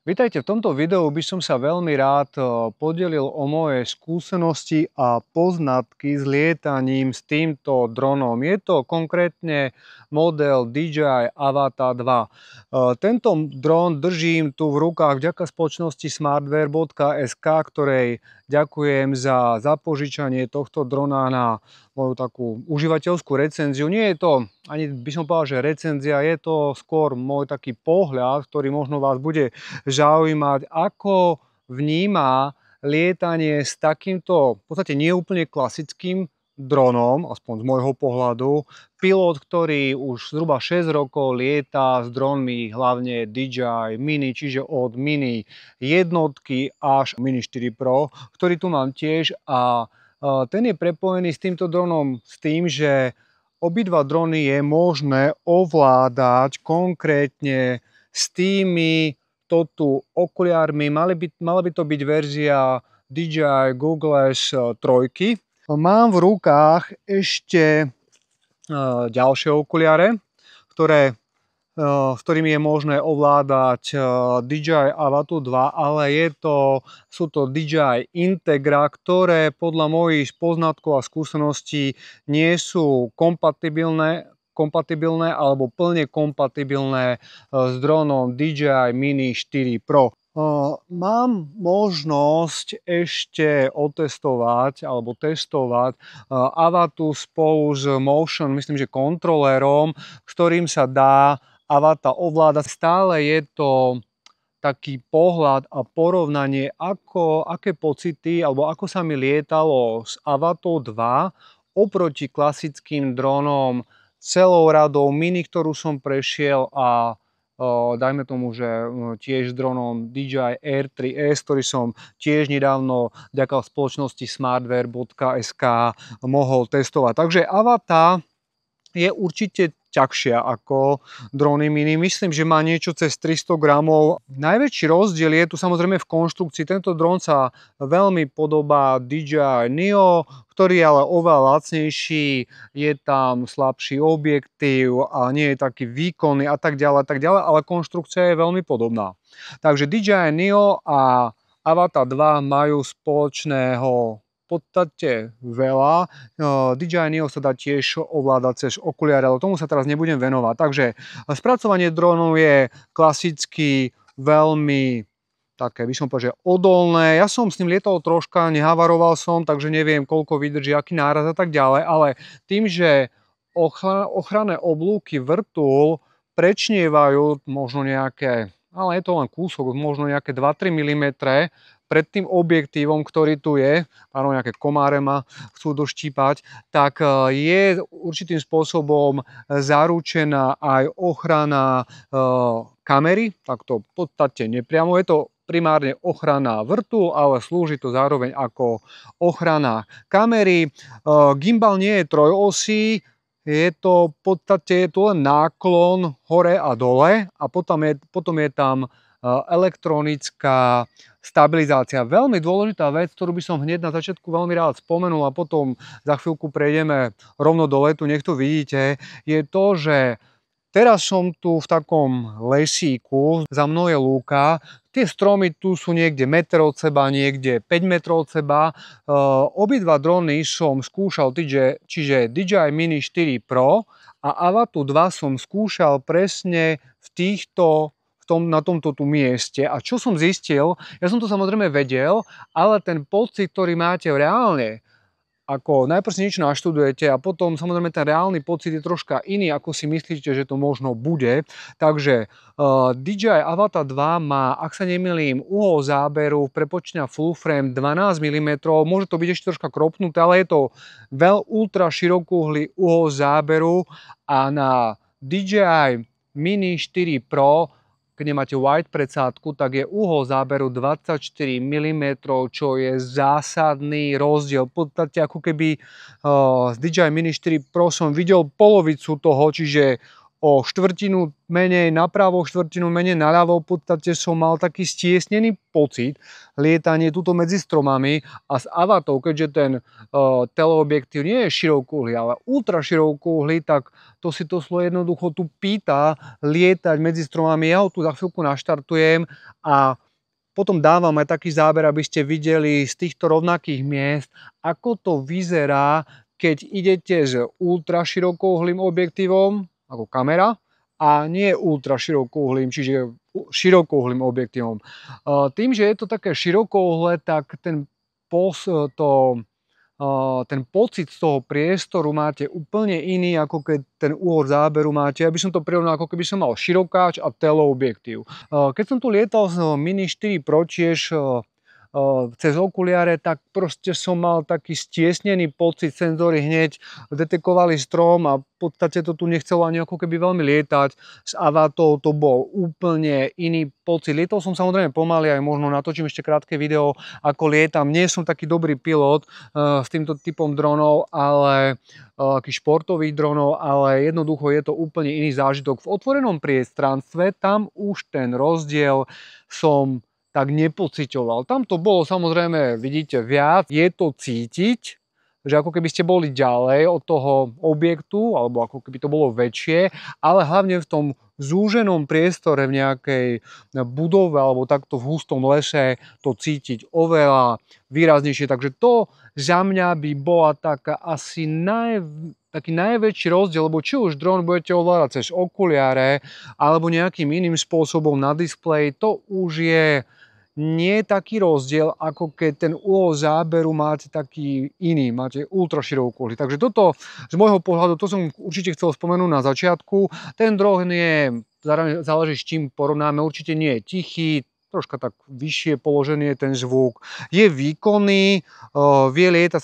Vítajte, v tomto videu by som sa veľmi rád podelil o moje skúsenosti a poznatky s lietaním s týmto dronom. Je to konkrétne model DJI Avata 2. Tento dron držím tu v rukách vďaka spoločnosti smartwear.sk, ktorej ďakujem za zapožičanie tohto drona na moju takú užívateľskú recenziu. Nie je to, ani by som povedal, že recenzia, je to skôr môj taký pohľad, ktorý možno vás bude zaujímať, ako vníma lietanie s takýmto v podstate neúplne klasickým dronom, aspoň z môjho pohľadu, pilot, ktorý už zhruba 6 rokov lieta s dronmi, hlavne DJI Mini, čiže od Mini jednotky až Mini 4 Pro, ktorý tu mám tiež a ten je prepojený s týmto dronom s tým, že obidva drony je možné ovládať konkrétne s tými tu okuliármi. Mala by to byť verzia DJI Google Glass 3. Mám v rukách ešte ďalšie okuliare, s ktorými je možné ovládať DJI Avata 2, ale sú to DJI Integra, ktoré podľa mojich poznatkov a skúseností nie sú kompatibilné alebo plne kompatibilné s dronom DJI Mini 4 Pro. Mám možnosť ešte otestovať alebo testovať Avatu spolu s Motion, myslím, že kontrolérom, s ktorým sa dá Avata ovládať. Stále je to taký pohľad a porovnanie, aké pocity alebo ako sa mi lietalo s Avatou 2 oproti klasickým dronom celou radou Mini, ktorú som prešiel a dajme tomu, že tiež dronom DJI Air 3S, ktorý som tiež nedávno vďaka spoločnosti smartwear.sk mohol testovať. Takže Avata je určite ťažšia ako drony Mini. Myslím, že má niečo cez 300 gramov. Najväčší rozdiel je tu samozrejme v konštrukcii. Tento dron sa veľmi podobá DJI Neo, ktorý je ale oveľa lacnejší, je tam slabší objektív a nie je taký výkonný a tak ďalej, ale konštrukcia je veľmi podobná. Takže DJI Neo a Avata 2 majú spoločného v podstate veľa. DJI Neo sa dá tiež ovládať cez okuliare, ale tomu sa teraz nebudem venovať. Takže spracovanie drónov je klasicky veľmi také, by som povedal, že odolné. Ja som s ním lietal troška, nehavaroval som, takže neviem, koľko vydrží, aký náraz a tak ďalej, ale tým, že ochranné oblúky vrtul prečnievajú možno nejaké, ale je to len kúsok, možno nejaké 2-3 mm pred tým objektívom, ktorý tu je, áno, nejaké komáre ma chcú doštípať, tak je určitým spôsobom zaručená aj ochrana kamery, tak to v podstate nepriamo. Je to primárne ochrana vrtu, ale slúži to zároveň ako ochrana kamery. Gimbal nie je trojosý, je to v podstate len náklon hore a dole a potom je tam elektronická stabilizácia. Veľmi dôležitá vec, ktorú by som hneď na začiatku veľmi rád spomenul a potom za chvíľku prejdeme rovno do letu, nech to vidíte, je to, že teraz som tu v takom lesíku, za mnou je lúka, tie stromy tu sú niekde meter od seba, niekde 5 metrov od seba. Obidva drony som skúšal, čiže DJI Mini 4 Pro a Avatu 2 som skúšal presne na tomto tu mieste. A čo som zistil, ja som to samozrejme vedel, ale ten pocit, ktorý máte reálne, ako najprv si niečo naštudujete a potom samozrejme ten reálny pocit je troška iný, ako si myslíte, že to možno bude. Takže DJI Avata 2 má, ak sa nemýlim, uhol záberu v prepočte na full frame 12 mm, môže to byť ešte troška kropnuté, ale je to ultra širokúhly uhol záberu a na DJI Mini 4 Pro, keď nemáte wide predsádku, tak je uhol záberu 24 mm, čo je zásadný rozdiel. V podstate ako keby z DJI Mini 4 Pro som videl polovicu toho, čiže o štvrtinu menej napravo, štvrtinu menej naľavo. V podstate som mal taký stiesnený pocit lietanie tuto medzi stromami a s Avatou, keďže ten teleobjektív nie je širokouhlý, ale ultra širokouhlý, tak to si to slovo jednoducho tu pýta lietať medzi stromami. Ja ho tu za chvíľku naštartujem a potom dávam aj taký záber, aby ste videli z týchto rovnakých miest, ako to vyzerá, keď idete s ultra širokouhlým objektívom, ako kamera, a nie ultra širokouhlým, čiže širokouhlým objektívom. Tým, že je to také širokouhlé, tak ten pocit z toho priestoru máte úplne iný, ako keď ten uhol záberu máte. Ja by som to prirovnal, ako keby som mal širokáč a teleobjektív. Keď som tu lietal z Mini 4 Pro tiež cez okuliare, tak proste som mal taký stiesnený pocit, senzory hneď detekovali strom a v podstate to tu nechcelo ani ako keby veľmi lietať. S Avatou to bol úplne iný pocit. Lietal som samozrejme pomaly, aj možno natočím ešte krátke video, ako lietam. Nie som taký dobrý pilot s týmto typom dronov, ale takých športových dronov, ale jednoducho je to úplne iný zážitok. V otvorenom priestranstve tam už ten rozdiel som tak nepociťoval. Tam to bolo samozrejme, vidíte, viac. Je to cítiť, že ako keby ste boli ďalej od toho objektu, alebo ako keby to bolo väčšie, ale hlavne v tom zúženom priestore v nejakej budove alebo takto v hustom lese to cítiť oveľa výraznejšie. Takže to za mňa by bola taká asi taký najväčší rozdiel, lebo či už dron budete ovládať cez okuliare alebo nejakým iným spôsobom na displeji, to už je nie je taký rozdiel, ako keď ten uhol záberu máte taký iný, máte ultra širokouhlý. Takže toto z môjho pohľadu, to som určite chcel spomenúť na začiatku. Ten dron je, záleží s čím porovnáme, určite nie je tichý, troška tak vyššie položený je ten zvuk. Je výkonný, vie lietať,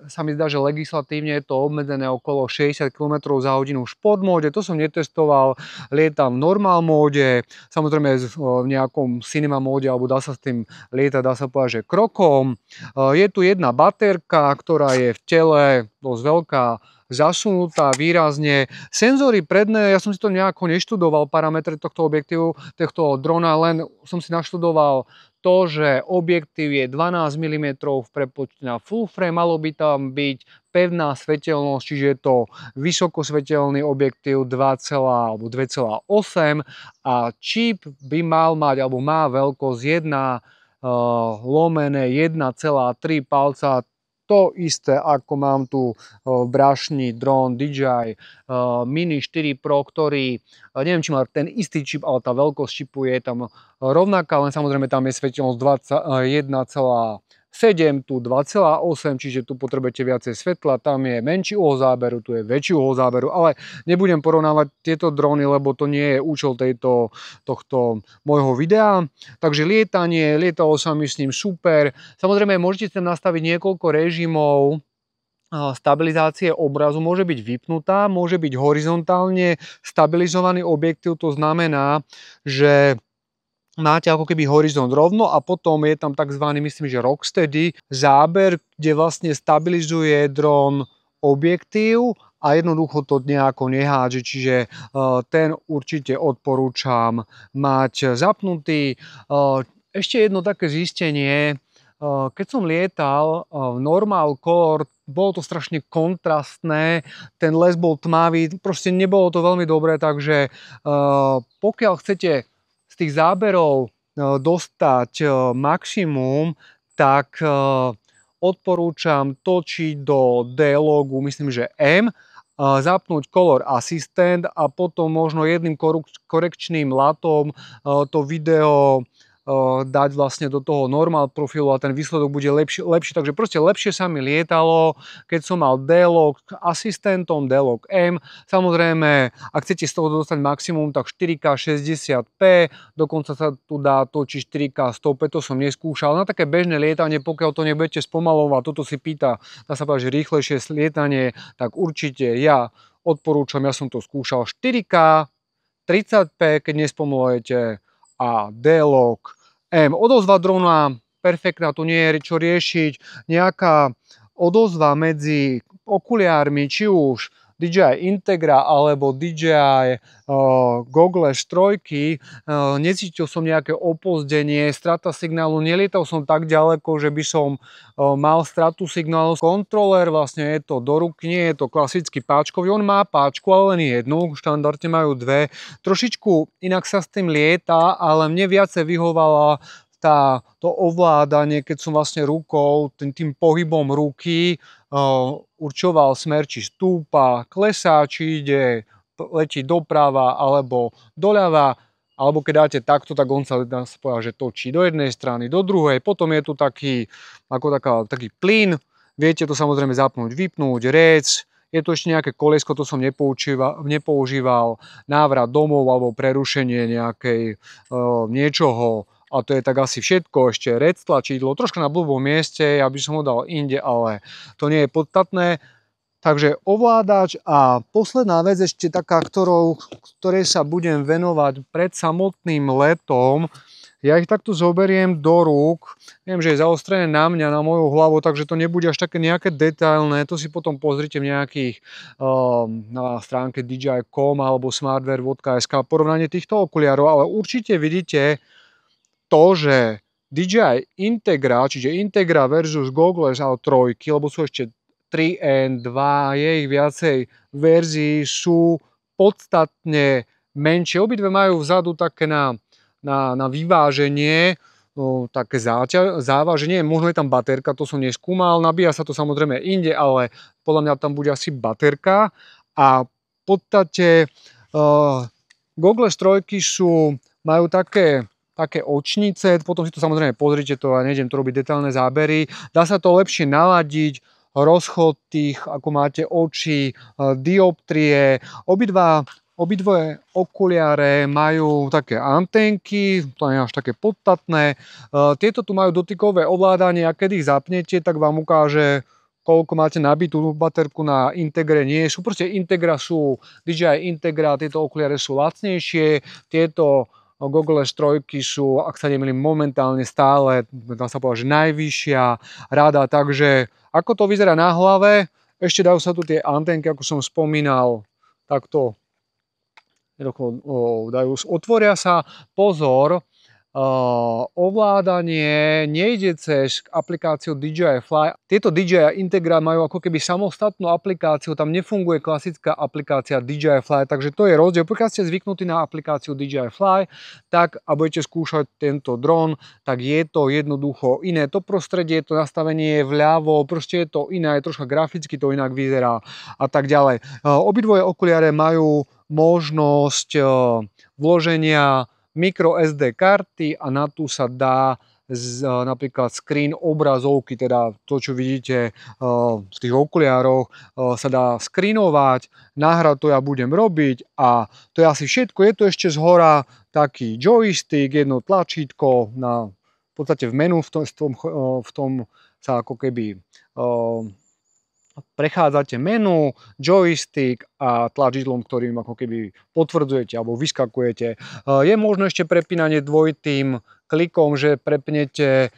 sa mi zdá, že legislatívne je to obmedzené okolo 60 km za hodinu v šport móde, to som netestoval, lietam v normál móde, samozrejme v nejakom cinema móde, alebo dá sa s tým lietať, dá sa povedať, že krokom. Je tu jedna baterka, ktorá je v tele dosť veľká, zasunutá výrazne. Senzory predné, ja som si to nejako neštudoval, parametre tohto objektívu, tohto drona, len som si naštudoval to, že objektív je 12 mm v prepočte na full frame, malo by tam byť pevná svetelnosť, čiže je to vysokosvetelný objektív 2,8 a čip by mal mať, alebo má veľkosť 1/1,3 palca. To isté, ako mám tu brašný dron DJI Mini 4 Pro, ktorý, neviem, či má ten istý čip, ale tá veľkosť čipu je tam rovnaká, len samozrejme tam je svetelnosť 1,7, tu 2,8, čiže tu potrebujete viacej svetla, tam je menší uhol záberu, tu je väčší uhol záberu, ale nebudem porovnávať tieto drony, lebo to nie je účel tohto môjho videa. Takže lietalo sa mi s ním super. Samozrejme, môžete tam nastaviť niekoľko režimov stabilizácie obrazu, môže byť vypnutá, môže byť horizontálne stabilizovaný objektív, to znamená, že máte ako keby horizont rovno a potom je tam tzv. Myslím, že rocksteady záber, kde vlastne stabilizuje dron objektív a jednoducho to nejako nehádže, čiže ten určite odporúčam mať zapnutý. Ešte jedno také zistenie, keď som lietal v Normal Color, bolo to strašne kontrastné, ten les bol tmavý, proste nebolo to veľmi dobré, takže pokiaľ chcete z tých záberov dostať maximum, tak odporúčam točiť do D-logu, myslím, že M, zapnúť Color Assistant a potom možno jedným korekčným latom to video dať vlastne do toho normál profilu a ten výsledok bude lepší. Takže proste lepšie sa mi lietalo, keď som mal D-log asistentom, D-log M. Samozrejme, ak chcete z toho dostať maximum, tak 4K 60p, dokonca sa tu dá točiť 4K 100p, to som neskúšal. Na také bežné lietanie, pokiaľ to nebudete spomalovať, toto si pýta, dá sa povedať, že rýchlejšie lietanie, tak určite ja odporúčam, ja som to skúšal 4K 30p, keď nespomalujete, a D-log M. Odozva drona perfektná, tu nie je čo riešiť. Nejaká odozva medzi okuliármi, či už DJI Integra alebo DJI Goggles 3, necítil som nejaké opozdenie, strata signálu, nelietal som tak ďaleko, že by som mal stratu signálu. Kontroler vlastne je to do ruky, nie je to klasický páčkový, on má páčku, ale len jednu, štandardne majú dve. Trošičku inak sa s tým lieta, ale mne viacej vyhovala to ovládanie, keď som vlastne rukou, tým pohybom ruky určoval smer, či stúpa, klesá, či ide, letí doprava alebo doľava, alebo keď dáte takto, tak on sa dá sa povedať, že točí do jednej strany, do druhej. Potom je tu taký plyn, viete to samozrejme zapnúť, vypnúť, rec. Je tu ešte nejaké koliesko, to som nepoužíval, návrat domov alebo prerušenie niečoho. A to je tak asi všetko, ešte rec tlačidlo, troška na blbom mieste, aby som ho dal inde, ale to nie je podstatné. Takže ovládač a posledná vec ešte taká, ktorej sa budem venovať pred samotným letom. Ja ich takto zoberiem do rúk, viem, že je zaostrené na mňa, na moju hlavu, takže to nebude až také nejaké detailné, to si potom pozrite v nejakých na stránke DJI.com alebo smartwear.sk porovnanie týchto okuliarov, ale určite vidíte to, že DJI Integra, čiže Integra versus Goggles a 3, lebo sú ešte 3N, 2, je ich viacej verzií, sú podstatne menšie. Obidve majú vzadu také na vyváženie, také závaženie, možno je tam baterka, to som neskúmal, nabíja sa to samozrejme inde, ale podľa mňa tam bude asi baterka a v podstate Goggles 3 majú také očnice, potom si to samozrejme pozrite, to ja nejdem to robiť detailné zábery, dá sa to lepšie naladiť, rozchod tých, ako máte oči, dioptrie, obidvoje okuliare majú také antenky, to nie je až také podstatné, tieto tu majú dotykové ovládanie a keď ich zapnete, tak vám ukáže, koľko máte nabitú baterku. Na Integre nie sú, proste DJI Integra, tieto okuliare sú lacnejšie, tieto Goggles 3 sú, ak sa nemýlim, momentálne stále, dá sa povedať, že najvyššia rada, takže ako to vyzerá na hlave, ešte dajú sa tu tie antenky, ako som spomínal, takto otvoria sa, pozor, ovládanie nejde cez aplikáciu DJI Fly. Tieto DJI Integra majú ako keby samostatnú aplikáciu, tam nefunguje klasická aplikácia DJI Fly, takže to je rozdiel. Pokiaľ ste zvyknutí na aplikáciu DJI Fly, tak a budete skúšať tento dron, tak je to jednoducho iné. To prostredie, to nastavenie je vľavo, proste je to iné, troška graficky to inak vyzerá a tak ďalej. Obidvoje okuliare majú možnosť vloženia micro SD karty a na tú sa dá napríklad screen obrazovky, teda to, čo vidíte v tých okuliároch, sa dá screenovať, nahrať to ja budem robiť a to je asi všetko. Je to ešte zhora taký joystick, jedno tlačítko, v podstate v menu, v tom sa ako keby prechádzate menu, joystick a tlačidlom, ktorým ako keby potvrdzujete alebo vyskakujete. Je možno ešte prepínanie dvojitým klikom, že prepnete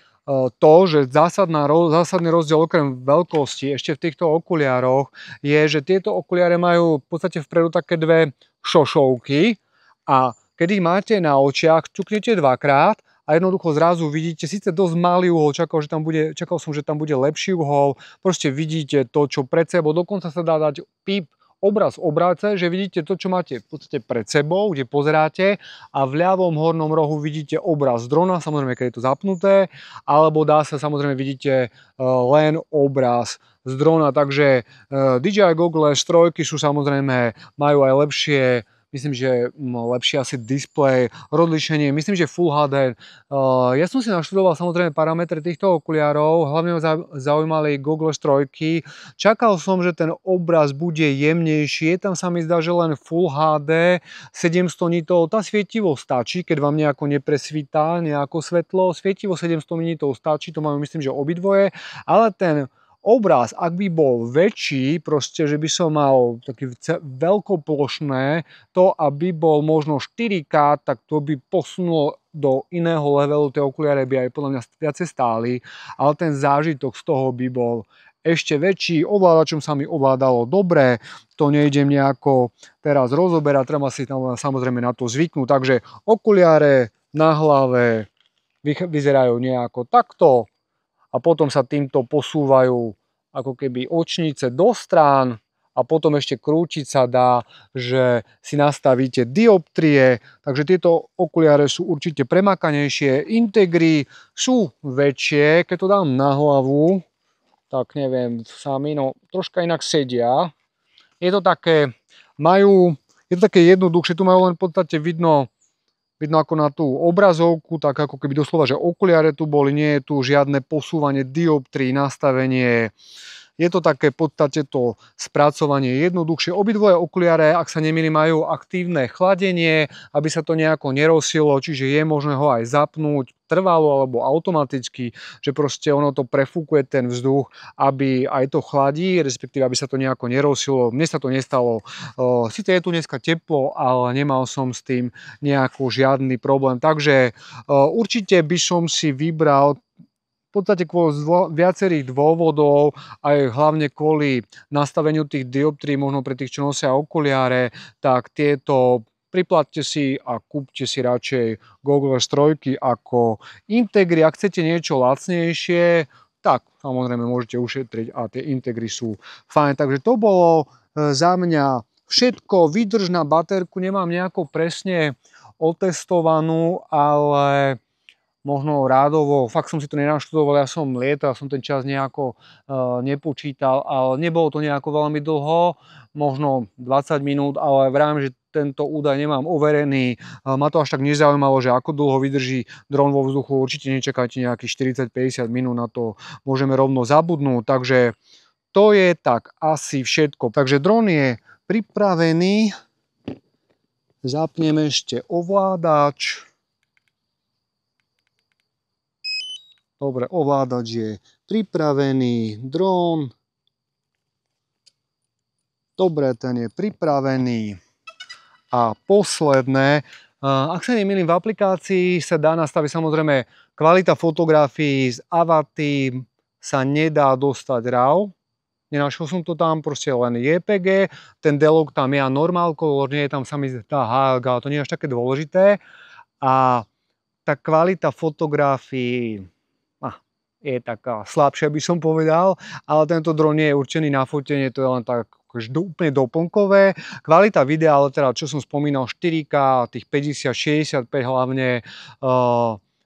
to, že zásadný rozdiel okrem veľkosti ešte v týchto okuliároch je, že tieto okuliare majú v podstate vpredu také dve šošovky a keď ich máte na očiach, ťuknete dvakrát a jednoducho zrazu vidíte, síce dosť malý uhol, čakal som, že tam bude lepší uhol, proste vidíte to, čo pred sebou, dokonca sa dá dať obraz v obráce, že vidíte to, čo máte v podstate pred sebou, kde pozeráte a v ľavom hornom rohu vidíte obraz drona, samozrejme, keď je to zapnuté, alebo dá sa samozrejme vidíte len obraz z drona, takže DJI Goggles 3 sú samozrejme, majú aj lepšie, myslím, že lepšie asi displej, rozlíšenie, myslím, že Full HD. Ja som si naštudoval samozrejme parametre týchto okuliarov, hlavne ma zaujímali Goggles 3. Čakal som, že ten obraz bude jemnejší, tam sa mi zdá, že len Full HD, 700 nitov, tá svietivosť stačí, keď vám nejako nepresvítá nejako svetlo, svietivosť 700 nitov stačí, to majú myslím, že obidvoje, ale ten obraz, ak by bol väčší, proste, že by som mal taký veľkoplošné, to, aby bol možno 4K, tak to by posunulo do iného levelu, tie okuliare by aj podľa mňa viacej stáli, ale ten zážitok z toho by bol ešte väčší, ovládačom sa mi ovládalo dobre, to nejdem nejako teraz rozoberať, treba si tam samozrejme na to zvyknúť, takže okuliare na hlave vyzerajú nejako takto a potom sa týmto posúvajú ako keby očnice do strán a potom ešte krútiť sa dá, že si nastavíte dioptrie, takže tieto okuliare sú určite premakanejšie, Integry sú väčšie, keď to dám na hlavu, tak neviem sami, no troška inak sedia. Je to také, je to také jednoduchšie, tu majú len v podstate vidno ako na tú obrazovku, tak ako keby doslova, že okuliare tu boli, nie je tu žiadne posúvanie dioptrií, nastavenie. Je to také v podstate to spracovanie jednoduchšie. Obidvoje okuliare, ak sa nemýlim, majú aktívne chladenie, aby sa to nejako nerozsilo, čiže je možné ho aj zapnúť trvalo alebo automaticky, že proste ono to prefúkuje ten vzduch, aby aj to chladí, respektíve aby sa to nejako nerozsilo. Mne sa to nestalo. Sice je tu dneska teplo, ale nemal som s tým nejako žiadny problém. Takže určite by som si vybral v podstate kvôli viacerých dôvodov, aj hlavne kvôli nastaveniu tých dioptrií, možno pre tých, čo nosia okuliare, tak tieto priplatte si a kúpte si radšej Googleverse 3 ako Integry. Ak chcete niečo lacnejšie, tak samozrejme môžete ušetriť a tie Integry sú fajn. Takže to bolo za mňa všetko. Výdrž na baterku nemám nejako presne otestovanú, ale možno rádovo, fakt som si to nenaštudoval, ja som lietal, som ten čas nejako nepočítal, ale nebolo to nejako veľmi dlho, možno 20 minút, ale vravím, že tento údaj nemám overený. Ma to až tak nezaujímalo, že ako dlho vydrží dron vo vzduchu, určite nečakajte nejakých 40-50 minút, na to môžeme rovno zabudnúť, takže to je tak asi všetko. Takže dron je pripravený, zapnem ešte ovládač. Dobre, ovládač je pripravený, dron. Dobre, ten je pripravený. A posledné, ak sa nemýlim, v aplikácii sa dá nastaviť samozrejme kvalita fotografií z Avaty sa nedá dostať RAW. Nenašiel som to tam, proste len JPG, ten D-Log tam je a normal color, nie je tam sa mi zdá HLG, ale to nie je až také dôležité. A tá kvalita fotografií je taká slabšia, by som povedal, ale tento dron nie je určený na fotenie, to je len tak úplne doplnkové. Kvalita videa, ale teda čo som spomínal, 4K, tých 50-65 hlavne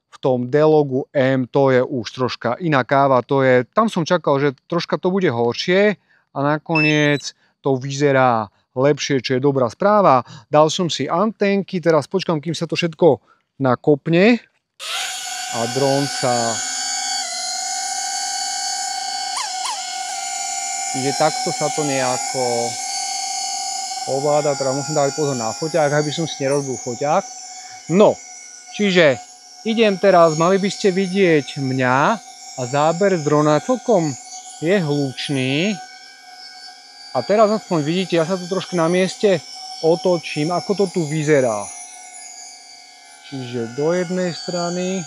v tom D-Logu M, to je už troška iná káva, tam som čakal, že troška to bude horšie a nakoniec to vyzerá lepšie, čo je dobrá správa. Dal som si antenky, teraz počkám, kým sa to všetko nakopne a dron sa... Čiže takto sa to nejako ovláda, teda musím dávať pozor na foťák, aby som si nerozbil foťák. No, čiže idem teraz, mali by ste vidieť mňa a záber z drona celkom je hlučný. A teraz aspoň vidíte, ja sa tu trošku na mieste otočím, ako to tu vyzerá. Čiže do jednej strany.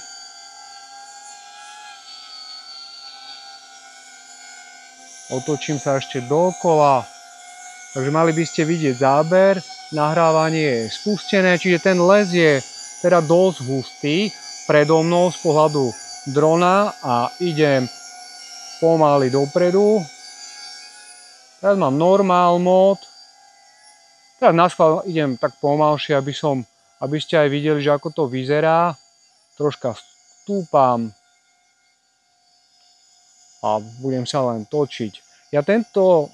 Otočím sa ešte dookola, takže mali by ste vidieť záber, nahrávanie je spustené, čiže ten les je teda dosť hustý predo mnou z pohľadu drona a idem pomaly dopredu. Teraz mám normál mód, teraz naschvál idem tak pomalšie, aby ste aj videli, že ako to vyzerá. Troška stúpam a budem sa len točiť. Ja tento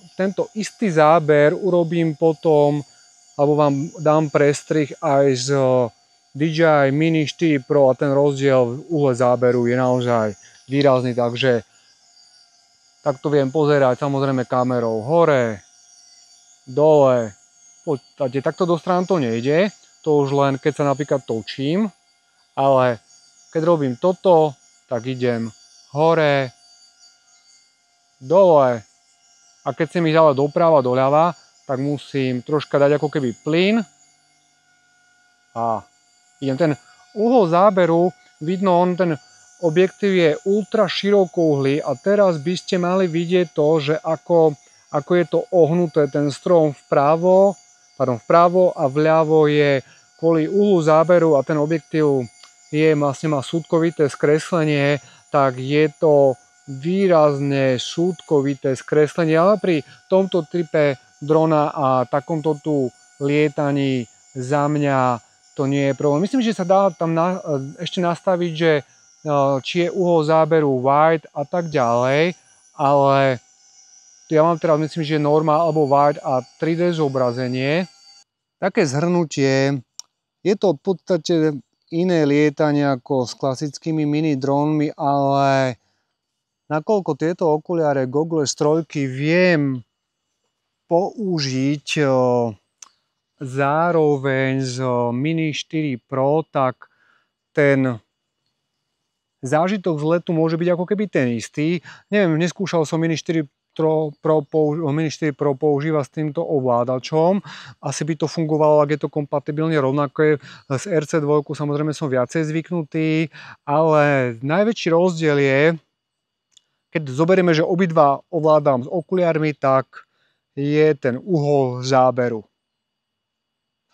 istý záber urobím potom, alebo vám dám prestrih aj z DJI Mini 4 Pro a ten rozdiel v uhle záberu je naozaj výrazný, takže takto viem pozerať samozrejme kamerou hore, dole, v podstate takto do strán to nejde, to už len keď sa napríklad točím, ale keď robím toto, tak idem hore, dole a keď chcem ísť ale doprava, doľava, tak musím troška dať ako keby plyn a idem. Ten uhol záberu, vidno, on ten objektív je ultra širokouhlý a teraz by ste mali vidieť to, že ako je to ohnuté, ten strom vpravo a vľavo je kvôli uhlu záberu a ten objektív vlastne má súdkovité skreslenie, tak je to výrazne súdkovité skreslenie, ale pri tomto type drona a takomto tu lietaní za mňa to nie je problém. Myslím, že sa dá tam ešte nastaviť, že či je uhol záberu wide a tak ďalej, ale ja mám teraz, myslím, že norma alebo wide a 3D zobrazenie. Také zhrnutie, je to v podstate iné lietanie ako s klasickými mini drónmi, ale nakoľko tieto okuliare Goggles 3 viem použiť zároveň s Mini 4 Pro, tak ten zážitok z letu môže byť ako keby ten istý. Neviem, neskúšal som Mini 4 Pro používa s týmto ovládačom. Asi by to fungovalo, ak je to kompatibilne rovnaké. S RC2 samozrejme som viacej zvyknutý, ale najväčší rozdiel je, keď zoberieme, že obidva ovládam s okuliarmi, tak je ten uhol záberu.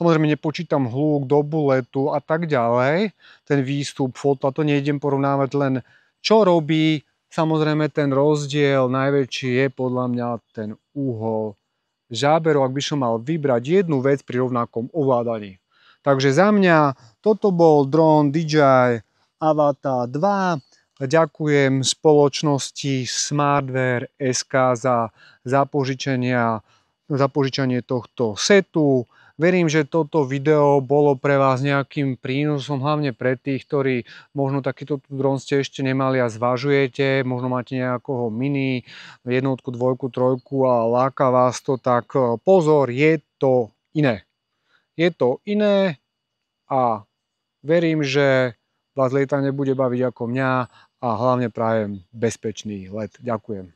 Samozrejme nepočítam hluk, dobu letu a tak ďalej. Ten výstup fota, to nejdem porovnávať, len čo robí. Samozrejme ten rozdiel najväčší je podľa mňa ten uhol záberu, ak by som mal vybrať jednu vec pri rovnakom ovládaní. Takže za mňa toto bol dron DJI Avata 2. Ďakujem spoločnosti Smartwear.sk za zapožičanie tohto setu. Verím, že toto video bolo pre vás nejakým prínosom, hlavne pre tých, ktorí možno takýto dron ste ešte nemali a zvažujete, možno máte nejakého mini, jednotku, dvojku, trojku a láka vás to, tak pozor, je to iné. Je to iné a verím, že vás lietanie bude baviť ako mňa a hlavne prajem bezpečný let. Ďakujem.